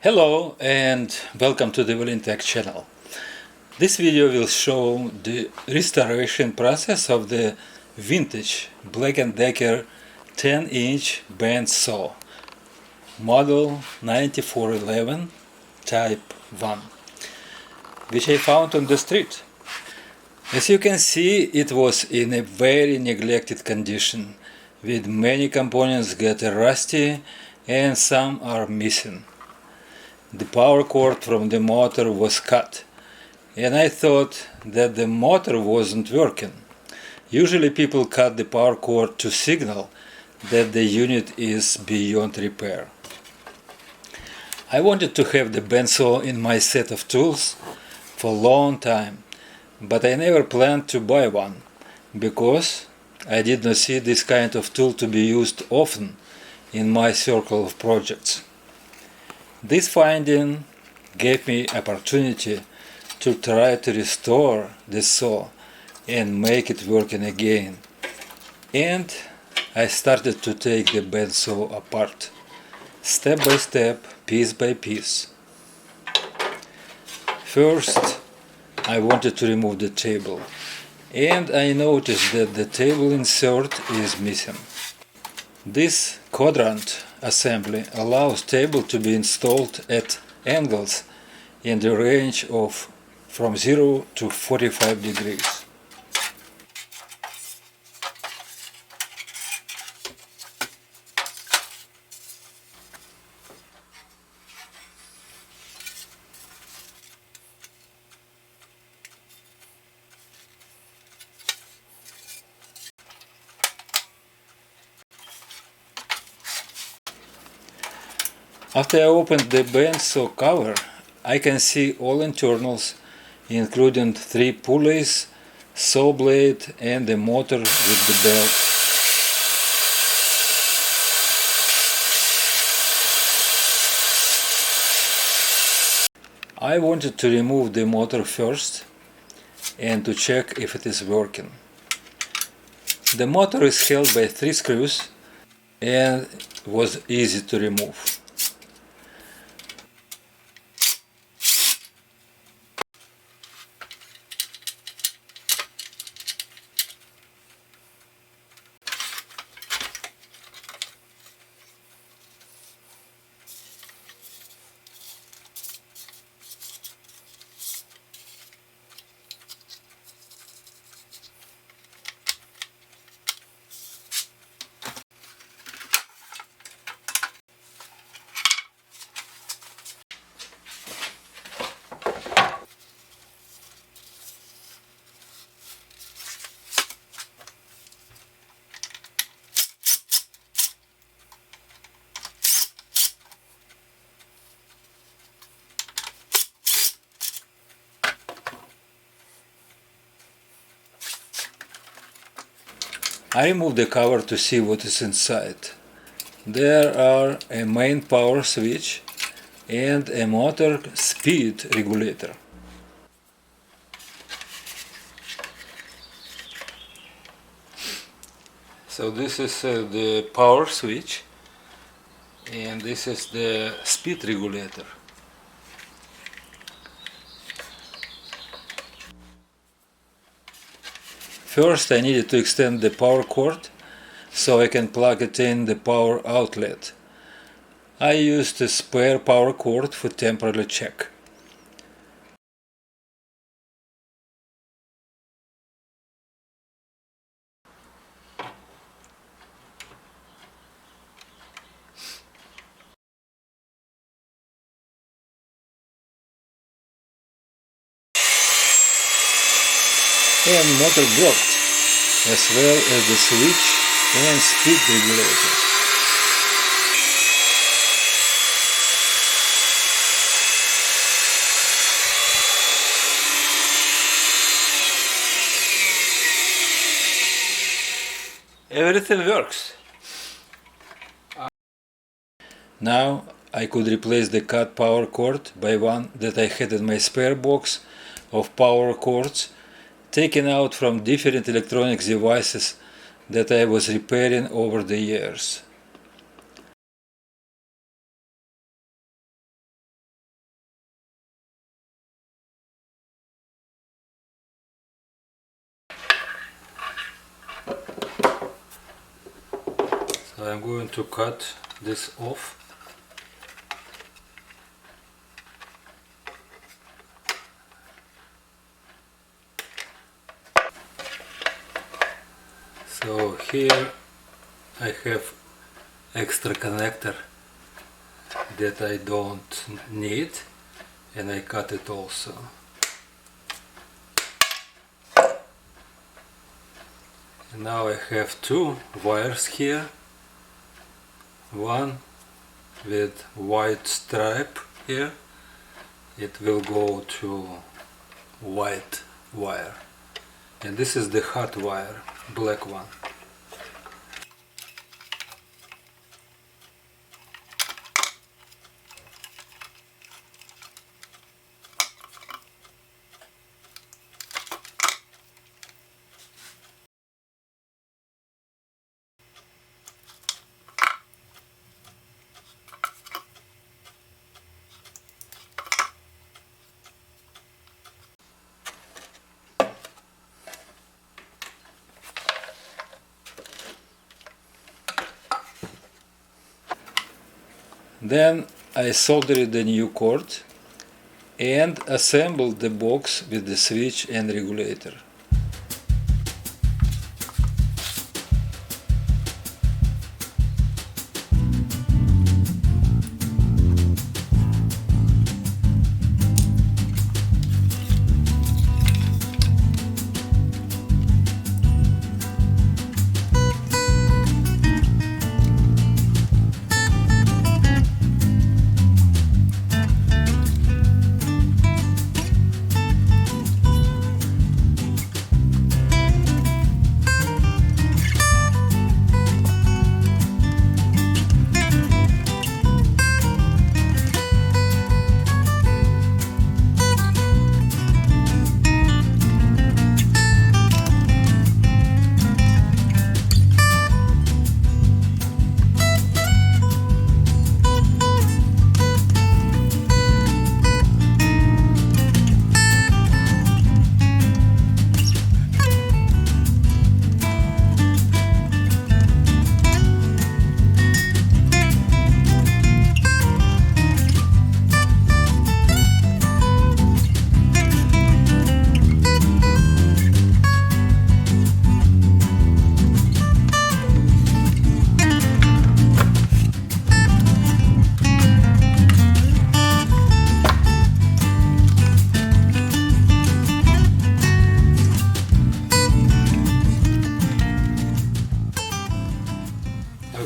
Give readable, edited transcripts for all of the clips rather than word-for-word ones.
Hello and welcome to the Tech channel. This video will show the restoration process of the vintage Black+Decker 10-inch bandsaw model 9411 type 1, which I found on the street. As you can see, it was in a very neglected condition, with many components getting rusty and some are missing. The power cord from the motor was cut, and I thought that the motor wasn't working. Usually people cut the power cord to signal that the unit is beyond repair. I wanted to have the bandsaw in my set of tools for a long time, but I never planned to buy one, because I did not see this kind of tool to be used often in my circle of projects. This finding gave me opportunity to try to restore the saw and make it working again. And I started to take the bandsaw apart, step by step, piece by piece. First, I wanted to remove the table, and I noticed that the table insert is missing. This quadrant assembly allows table to be installed at angles in the range of from 0 to 45 degrees. After I opened the bandsaw cover, I can see all internals, including 3 pulleys, saw blade and the motor with the belt. I wanted to remove the motor first and to check if it is working. The motor is held by 3 screws and was easy to remove. I removed the cover to see what is inside. There are a main power switch and a motor speed regulator. So this is the power switch, and this is the speed regulator. First, I needed to extend the power cord so I can plug it in the power outlet. I used a spare power cord for temporary check. And motor blocked, as well as the switch and speed regulator. Everything works. Now I could replace the cut power cord by one that I had in my spare box of power cords, taken out from different electronics devices that I was repairing over the years. So I'm going to cut this off. So here I have extra connector that I don't need, and I cut it also. And now I have two wires here, one with white stripe here, it will go to white wire, and this is the hot wire, black one. Then I soldered the new cord and assembled the box with the switch and regulator.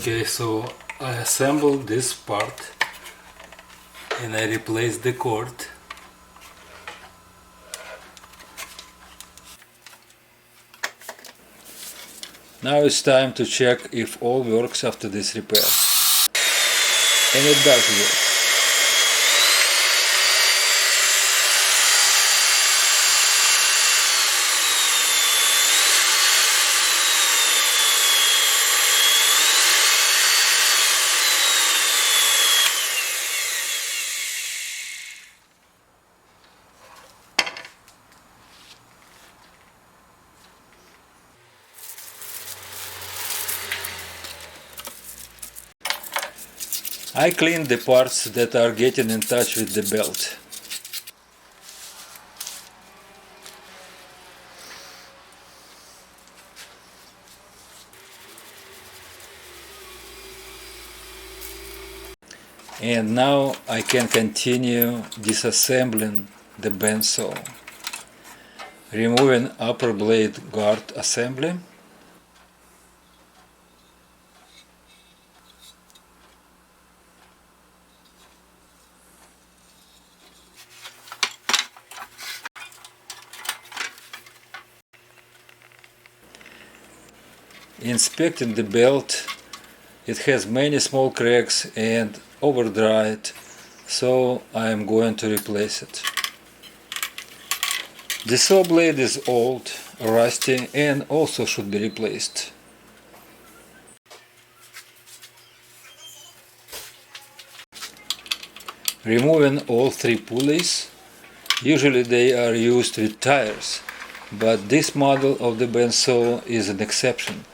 Okay, so I assembled this part and I replaced the cord. Now it's time to check if all works after this repair. And it does work. I cleaned the parts that are getting in touch with the belt. And now I can continue disassembling the bandsaw, removing upper blade guard assembly, inspecting the belt. It has many small cracks and over-dried, so I am going to replace it. The saw blade is old, rusty, and also should be replaced. Removing all three pulleys. Usually they are used with tires, but this model of the bandsaw is an exception.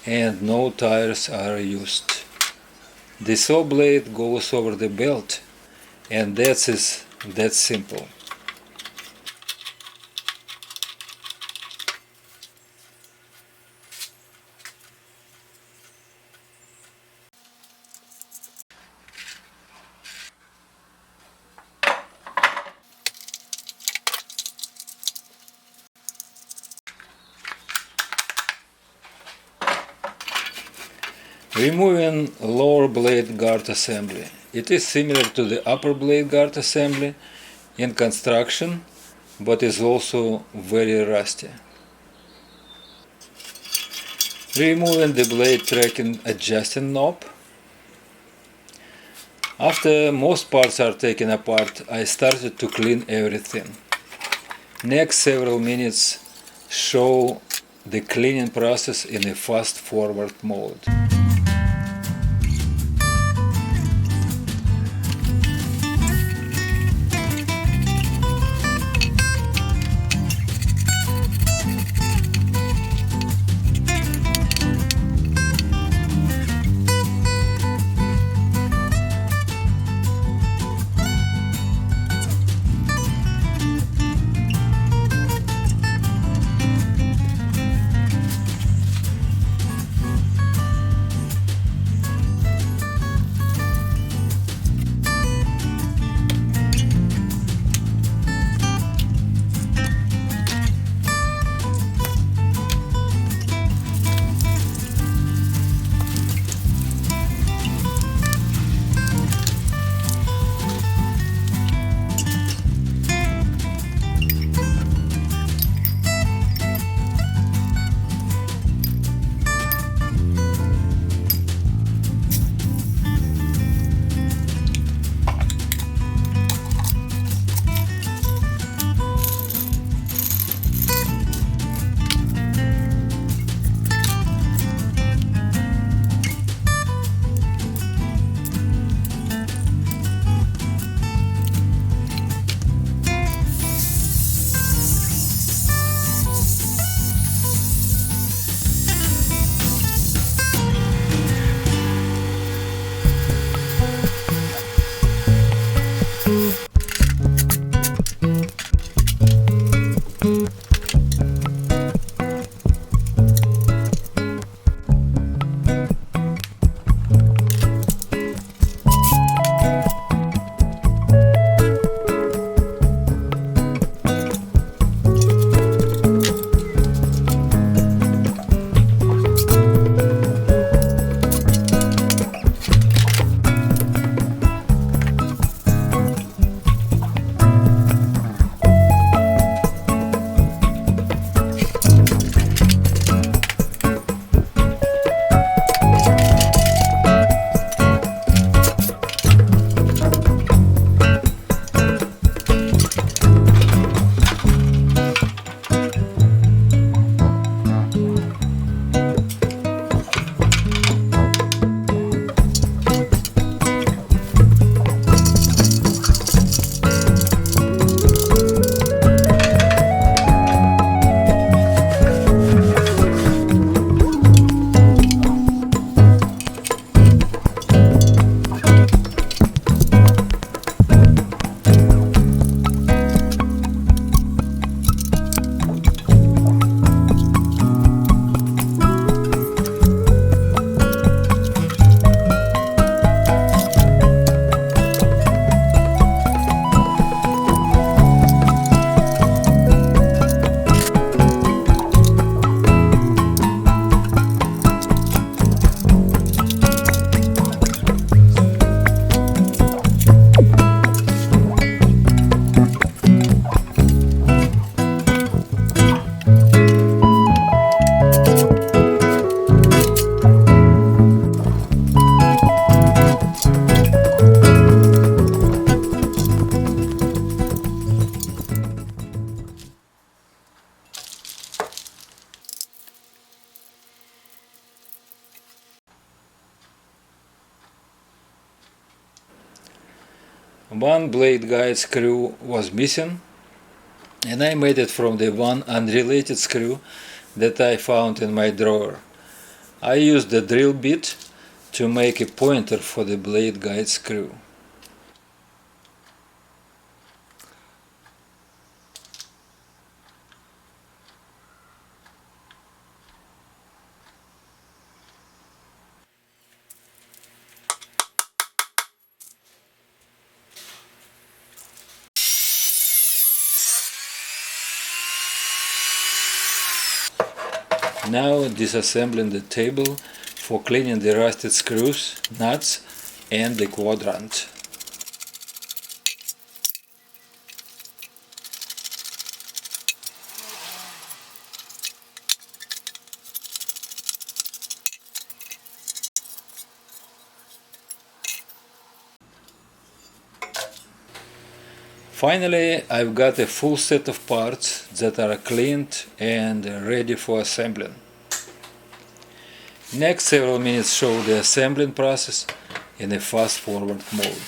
and no tires are used. The saw blade goes over the belt, and that simple. Removing lower blade guard assembly. It is similar to the upper blade guard assembly in construction, but is also very rusty. Removing the blade tracking adjusting knob. After most parts are taken apart, I started to clean everything. Next several minutes show the cleaning process in a fast forward mode. One blade guide screw was missing, and I made it from the one unrelated screw that I found in my drawer. I used the drill bit to make a pointer for the blade guide screw. Now disassembling the table for cleaning the rusted screws, nuts and the quadrant. Finally, I've got a full set of parts that are cleaned and ready for assembling. Next several minutes show the assembling process in a fast-forward mode.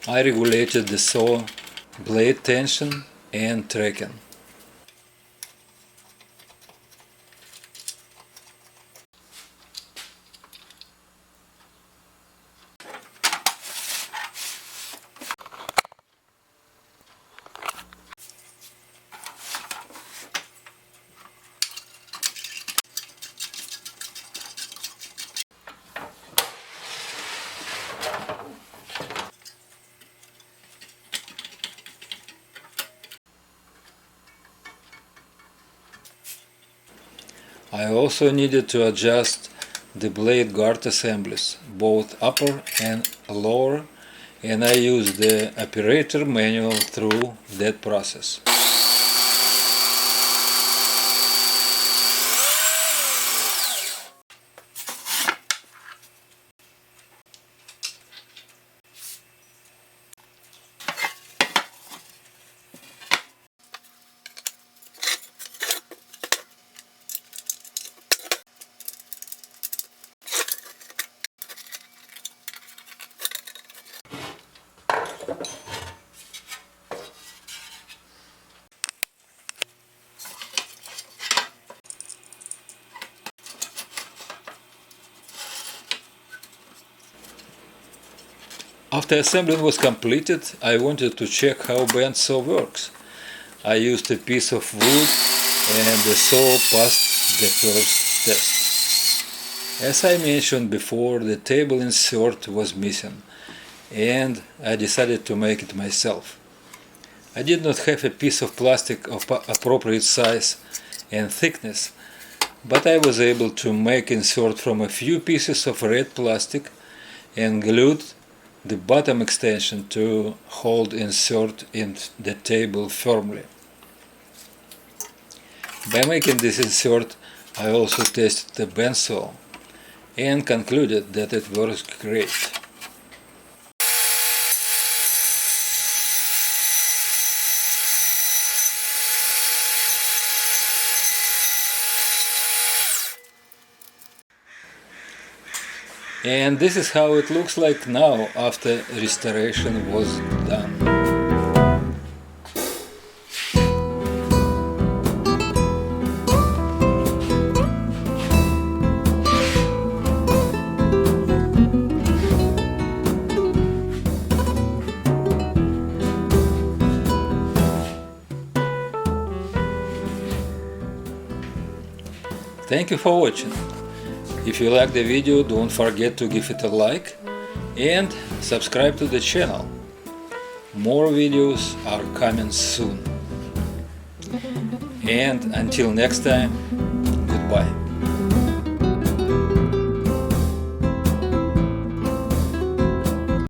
I regulated the saw blade tension and tracking. I also needed to adjust the blade guard assemblies, both upper and lower, and I used the operator manual through that process. After assembling was completed, I wanted to check how bandsaw works. I used a piece of wood and the saw passed the first test. As I mentioned before, the table insert was missing, and I decided to make it myself. I did not have a piece of plastic of appropriate size and thickness, but I was able to make insert from a few pieces of red plastic and glued the bottom extension to hold insert in the table firmly. By making this insert, I also tested the bandsaw and concluded that it works great. And this is how it looks like now after restoration was done. Thank you for watching. If you like the video, don't forget to give it a like and subscribe to the channel. More videos are coming soon. And until next time, goodbye.